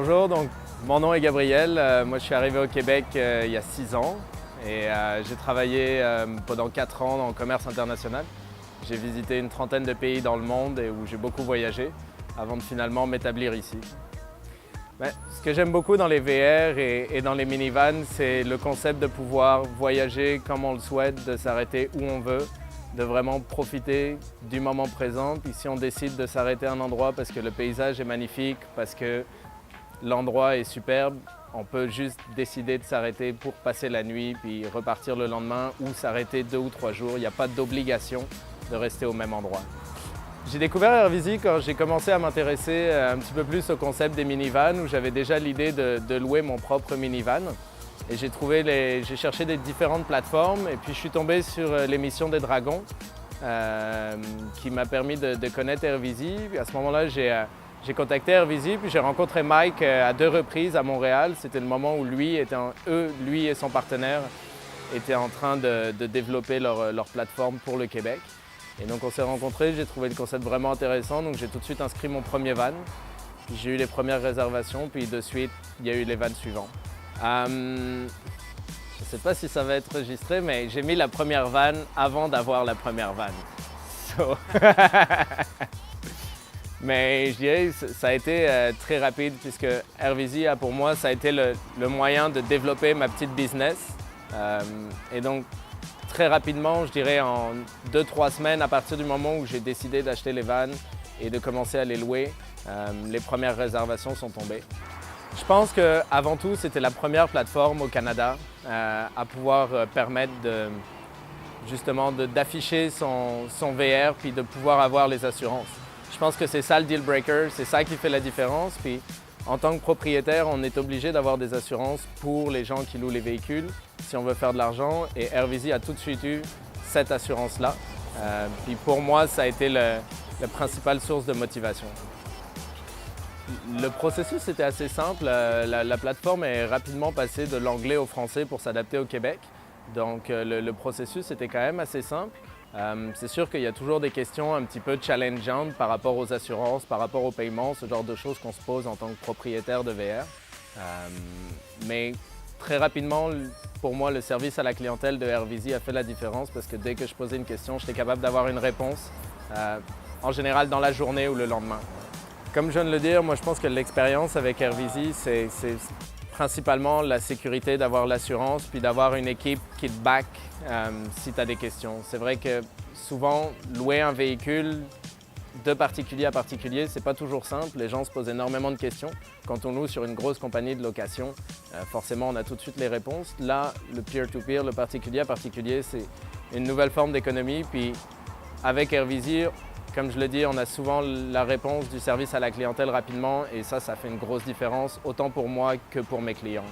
Bonjour, donc mon nom est Gabriel. Moi, je suis arrivé au Québec il y a 6 ans et j'ai travaillé pendant 4 ans dans le commerce international. J'ai visité une trentaine de pays dans le monde et où j'ai beaucoup voyagé avant de finalement m'établir ici. Mais ce que j'aime beaucoup dans les VR et dans les minivans, c'est le concept de pouvoir voyager comme on le souhaite, de s'arrêter où on veut, de vraiment profiter du moment présent. Puis si on décide de s'arrêter à un endroit parce que le paysage est magnifique, parce que l'endroit est superbe, on peut juste décider de s'arrêter pour passer la nuit puis repartir le lendemain ou s'arrêter 2 ou 3 jours. Il n'y a pas d'obligation de rester au même endroit. J'ai découvert AirVizi quand j'ai commencé à m'intéresser un petit peu plus au concept des minivans où j'avais déjà l'idée de louer mon propre minivan. Et j'ai cherché des différentes plateformes et puis je suis tombé sur l'émission des Dragons qui m'a permis de connaître AirVizi. Puis à ce moment-là, j'ai contacté AirVizi puis j'ai rencontré Mike à 2 reprises à Montréal. C'était le moment où lui et son partenaire étaient en train de développer leur plateforme pour le Québec. Et donc on s'est rencontrés, j'ai trouvé le concept vraiment intéressant, donc j'ai tout de suite inscrit mon premier van. J'ai eu les premières réservations, puis de suite, il y a eu les vans suivants. Je ne sais pas si ça va être enregistré, mais j'ai mis la première van avant d'avoir la première van. Mais je dirais que ça a été très rapide, puisque AirVizi, pour moi, ça a été le moyen de développer ma petite business. Et donc, très rapidement, je dirais en 2-3 semaines, à partir du moment où j'ai décidé d'acheter les vannes et de commencer à les louer, les premières réservations sont tombées. Je pense qu'avant tout, c'était la première plateforme au Canada à pouvoir permettre justement d'afficher son VR puis de pouvoir avoir les assurances. Je pense que c'est ça le deal breaker, c'est ça qui fait la différence. Puis en tant que propriétaire, on est obligé d'avoir des assurances pour les gens qui louent les véhicules si on veut faire de l'argent. Et AirVizi a tout de suite eu cette assurance-là. Puis pour moi, ça a été la principale source de motivation. Le processus était assez simple. La plateforme est rapidement passée de l'anglais au français pour s'adapter au Québec. Donc le processus était quand même assez simple. C'est sûr qu'il y a toujours des questions un petit peu challengeantes par rapport aux assurances, par rapport au paiement, ce genre de choses qu'on se pose en tant que propriétaire de VR. Mais très rapidement, pour moi, le service à la clientèle de AirVizi a fait la différence parce que dès que je posais une question, j'étais capable d'avoir une réponse, en général dans la journée ou le lendemain. Comme je viens de le dire, moi je pense que l'expérience avec AirVizi, c'est principalement la sécurité d'avoir l'assurance puis d'avoir une équipe qui te back si tu as des questions. C'est vrai que souvent, louer un véhicule de particulier à particulier, c'est pas toujours simple. Les gens se posent énormément de questions. Quand on loue sur une grosse compagnie de location, forcément, on a tout de suite les réponses. Là, le peer-to-peer, le particulier à particulier, c'est une nouvelle forme d'économie. Puis avec AirVizi, comme je le dis, on a souvent la réponse du service à la clientèle rapidement et ça fait une grosse différence, autant pour moi que pour mes clients.